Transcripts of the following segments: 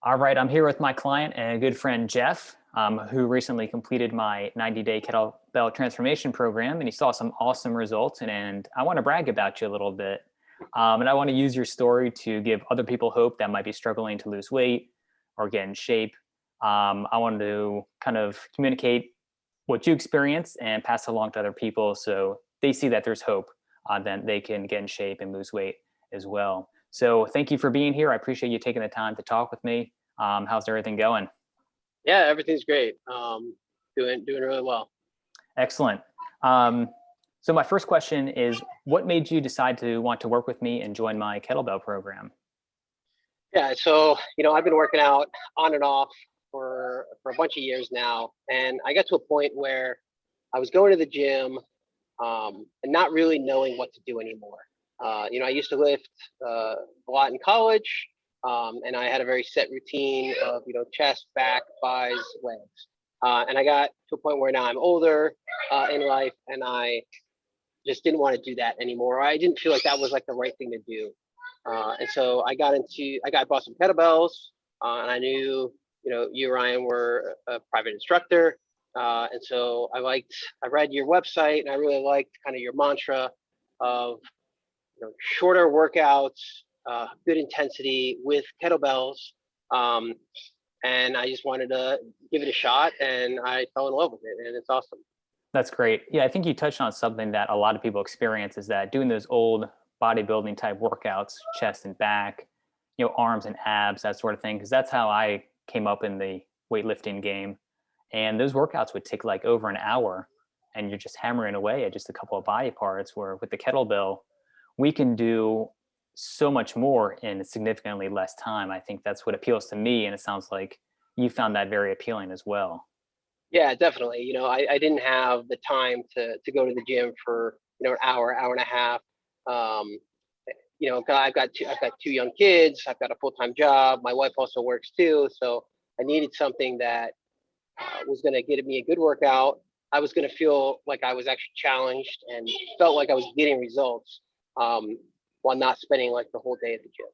All right, I'm here with my client and a good friend, Jeff, who recently completed my 90-day kettlebell transformation program, and he saw some awesome results. And I want to brag about you a little bit. And I want to use your story to give other people hope that might be struggling to lose weight or get in shape. I wanted to kind of communicate what you experience and pass it along to other people so they see that there's hope, then they can get in shape and lose weight as well. So thank you for being here. I appreciate you taking the time to talk with me. How's everything going? Yeah, everything's great. Doing really well. Excellent. Um, so my first question is, what made you decide to want to work with me and join my kettlebell program? Yeah, so I've been working out on and off for a bunch of years now, and I got to a point where I was going to the gym and not really knowing what to do anymore. I used to lift a lot in college, and I had a very set routine of chest, back, thighs, legs. And I got to a point where now I'm older in life, and I just didn't want to do that anymore. I didn't feel like that was like the right thing to do. And so I bought some kettlebells, and I knew, you, Ryan, were a private instructor. And so I read your website, and I really liked kind of your mantra of, shorter workouts, good intensity with kettlebells. Um, and I just wanted to give it a shot, and I fell in love with it, and it's awesome. That's great. Yeah, I think you touched on something that a lot of people experience is that doing those old bodybuilding type workouts, chest and back, arms and abs, that sort of thing, because that's how I came up in the weightlifting game. And those workouts would take like over an hour and you're just hammering away at just a couple of body parts, where with the kettlebell, we can do so much more in significantly less time. I think that's what appeals to me. And it sounds like you found that very appealing as well. Yeah, definitely. I didn't have the time to go to the gym for an hour and a half. Um, 'Cause I've got two young kids. I've got a full time job. My wife also works too, so I needed something that was going to get me a good workout. I was going to feel like I was actually challenged and felt like I was getting results, um, while not spending like the whole day at the gym.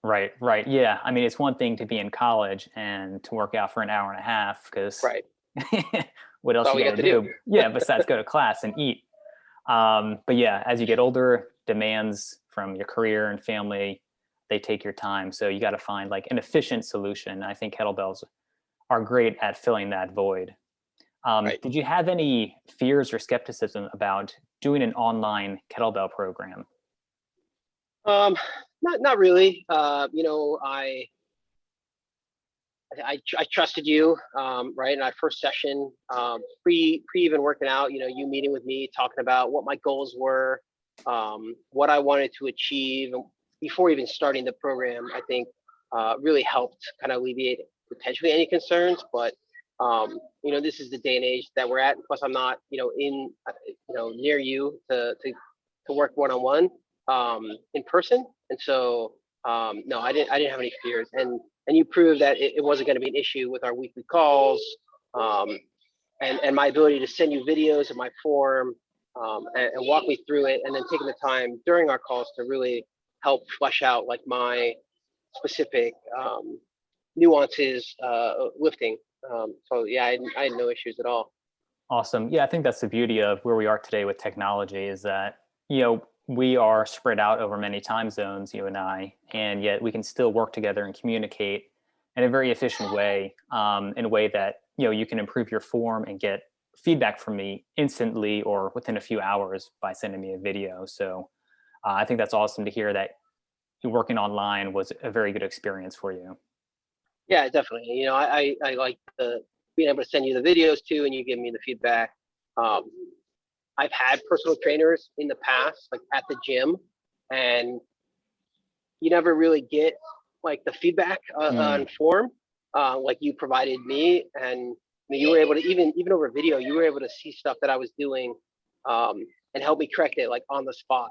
Right, right. Yeah. I mean, it's one thing to be in college and to work out for an hour and a half because Right. what That's else all you we got got to to do. do? Yeah, besides go to class and eat. But yeah, as you get older, demands from your career and family, they take your time. So you got to find like an efficient solution. I think kettlebells are great at filling that void. Right. Did you have any fears or skepticism about doing an online kettlebell program? Um, not really. I trusted you, right? In our first session, pre even working out, you meeting with me, talking about what my goals were, what I wanted to achieve before even starting the program. I think really helped kind of alleviate potentially any concerns. But this is the day and age that we're at. Plus, I'm not, near you to work one on one in person, and so no, I didn't have any fears, and you proved that it wasn't going to be an issue with our weekly calls, um, and my ability to send you videos of my form, and walk me through it, and then taking the time during our calls to really help flesh out like my specific nuances lifting. So yeah, I had no issues at all. Awesome. Yeah, I think that's the beauty of where we are today with technology is that, we are spread out over many time zones, you and I, and yet we can still work together and communicate in a very efficient way, in a way that, you can improve your form and get feedback from me instantly or within a few hours by sending me a video. So I think that's awesome to hear that working online was a very good experience for you. Yeah, definitely. I like the being able to send you the videos too, and you give me the feedback. Um, I've had personal trainers in the past, like at the gym, and you never really get like the feedback Mm, on form, like you provided me, and you were able to even over video, you were able to see stuff that I was doing, and help me correct it like on the spot,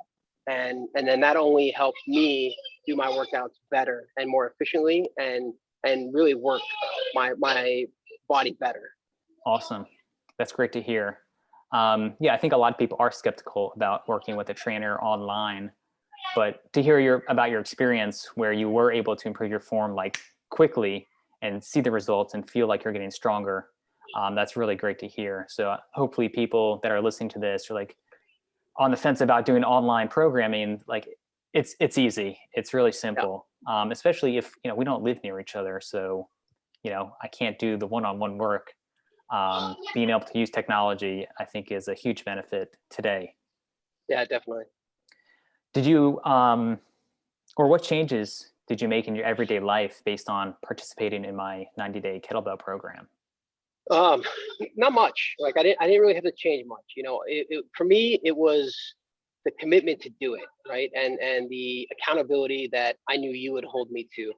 and then that only helped me do my workouts better and more efficiently, and really work my body better. awesome. That's great to hear. Yeah, I think a lot of people are skeptical about working with a trainer online, but to hear about your experience where you were able to improve your form like quickly and see the results and feel like you're getting stronger. That's really great to hear. So hopefully people that are listening to this are like on the fence about doing online programming. Like it's easy. It's really simple. Especially if, we don't live near each other. So, I can't do the one-on-one work. Being able to use technology, I think, is a huge benefit today. Yeah, definitely. Did you, or what changes did you make in your everyday life based on participating in my 90-day kettlebell program? Um, Not much. Like I didn't really have to change much. For me, it was the commitment to do it, right? And the accountability that I knew you would hold me to.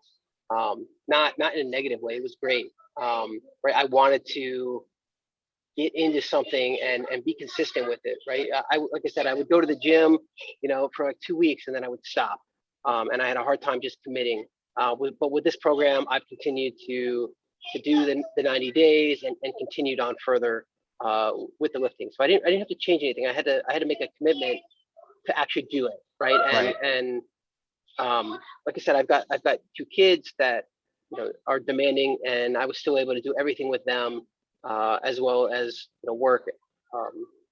Not in a negative way. It was great. Right. I wanted to get into something and be consistent with it, right? Like I said, I would go to the gym, for like 2 weeks and then I would stop. And I had a hard time just committing. But with this program, I've continued to do the 90 days and continued on further with the lifting. So I didn't have to change anything. I had to make a commitment to actually do it, right? Right. And like I said, I've got 2 kids that are demanding, and I was still able to do everything with them, as well as work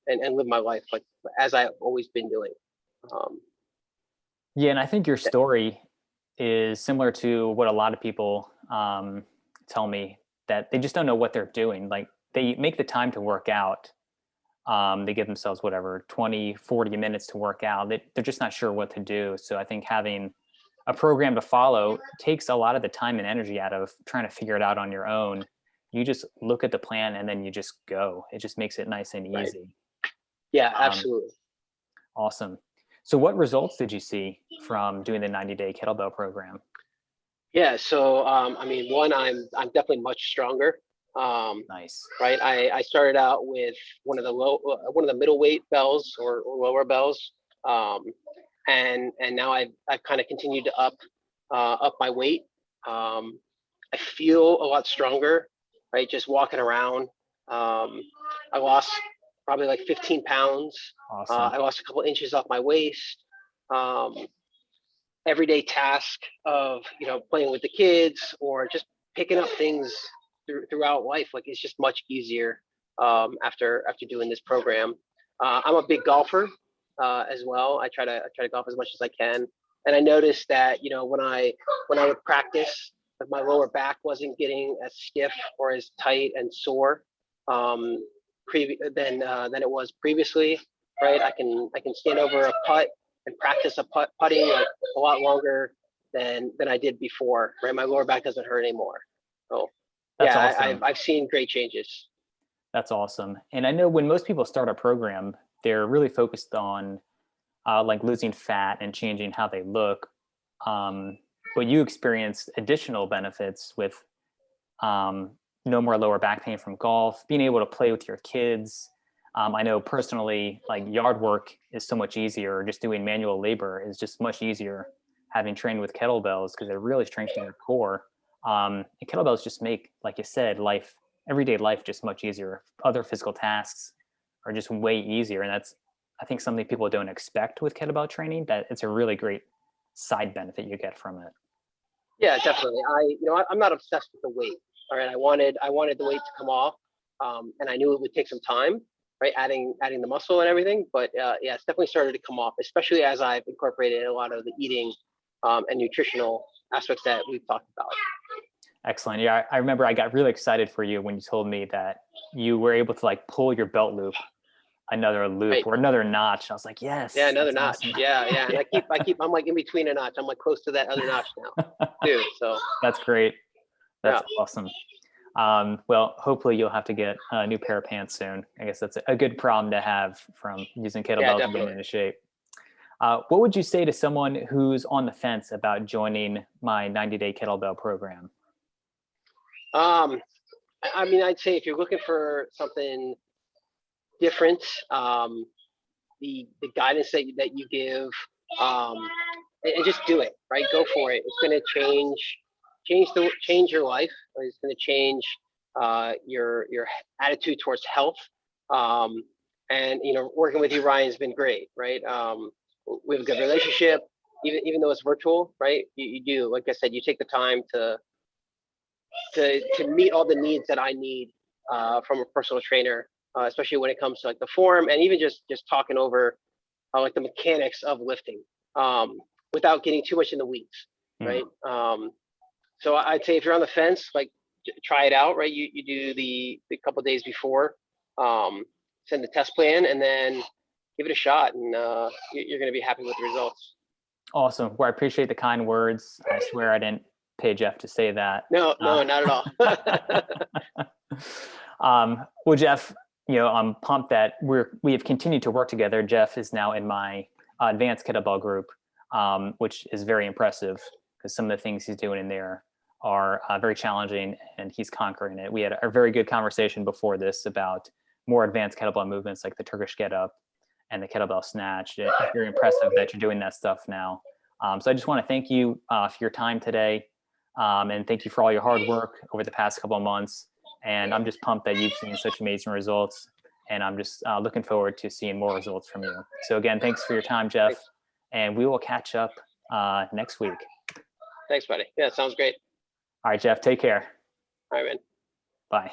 and live my life like as I've always been doing. Yeah, and I think your story is similar to what a lot of people tell me, that they just don't know what they're doing. Like they make the time to work out. They give themselves whatever 20, 40 minutes to work out. They're just not sure what to do. So I think having a program to follow takes a lot of the time and energy out of trying to figure it out on your own. You just look at the plan and then you just go. It just makes it nice and Right. easy. Yeah, absolutely. Awesome. So what results did you see from doing the 90-day kettlebell program? Yeah. So I mean, one, I'm definitely much stronger. Nice. Right. I started out with one of the middleweight bells or lower bells, and now I've kind of continued to up my weight. I feel a lot stronger, right? Just walking around. I lost probably like 15 pounds. Awesome. I lost a couple inches off my waist. Um, Everyday task of playing with the kids or just picking up things throughout life, like it's just much easier after doing this program. I'm a big golfer as well. I try to golf as much as I can, and I noticed that when I would practice, like my lower back wasn't getting as stiff or as tight and sore than it was previously. Right, I can stand over a putt and practice putting like a lot longer than I did before. Right, my lower back doesn't hurt anymore. So That's yeah, awesome. I've seen great changes. That's awesome. And I know when most people start a program, they're really focused on like losing fat and changing how they look. But you experienced additional benefits with no more lower back pain from golf, being able to play with your kids. I know personally, like yard work is so much easier. Just doing manual labor is just much easier having trained with kettlebells because they really strengthen your core. And kettlebells just make, like you said, everyday life just much easier. Other physical tasks are just way easier. And that's, I think, something people don't expect with kettlebell training, that it's a really great side benefit you get from it. Yeah, definitely. I'm not obsessed with the weight. All right, I wanted the weight to come off, and I knew it would take some time, right? Adding the muscle and everything, but yeah, it's definitely started to come off, especially as I've incorporated a lot of the eating and nutritional aspects that we've talked about. Excellent. Yeah, I remember I got really excited for you when you told me that you were able to like pull your belt loop another loop Right. or another notch. I was like, Yeah, yes, another that's notch. awesome. Yeah, yeah. And Yeah. I'm like in between a notch. I'm like close to that other notch now, too. So That's great. yeah, That's awesome. Well, hopefully you'll have to get a new pair of pants soon. I guess that's a good problem to have from using yeah, kettlebells and getting definitely. into shape. What would you say to someone who's on the fence about joining my 90-day kettlebell program? Um, I mean, I'd say if you're looking for something different, the guidance that you give, um, and just do it, right? Go for it. It's going to change your life. It's going to change your attitude towards health. Um, and working with you, Ryan, has been great, right? We have a good relationship, even though it's virtual, right? You do, like I said, you take the time to to meet all the needs that I need from a personal trainer, especially when it comes to like the form and even just talking over like the mechanics of lifting without getting too much in the weeds, right? So I'd say if you're on the fence, like try it out, right? You do the couple days before, send the test plan, and then give it a shot, and you're going to be happy with the results. Awesome. Well, I appreciate the kind words. I swear I didn't pay Jeff to say that. No, not at all. Well, Jeff, I'm pumped that we have continued to work together. Jeff is now in my advanced kettlebell group, which is very impressive because some of the things he's doing in there are very challenging, and he's conquering it. We had a very good conversation before this about more advanced kettlebell movements like the Turkish get up and the kettlebell snatch. It's very impressive that you're doing that stuff now. So I just want to thank you for your time today, and thank you for all your hard work over the past couple of months. And I'm just pumped that you've seen such amazing results, and I'm just looking forward to seeing more results from you. So again, thanks for your time, Jeff, and we will catch up next week. Thanks, buddy. Yeah, sounds great. All right, Jeff, take care. All right, man. Bye.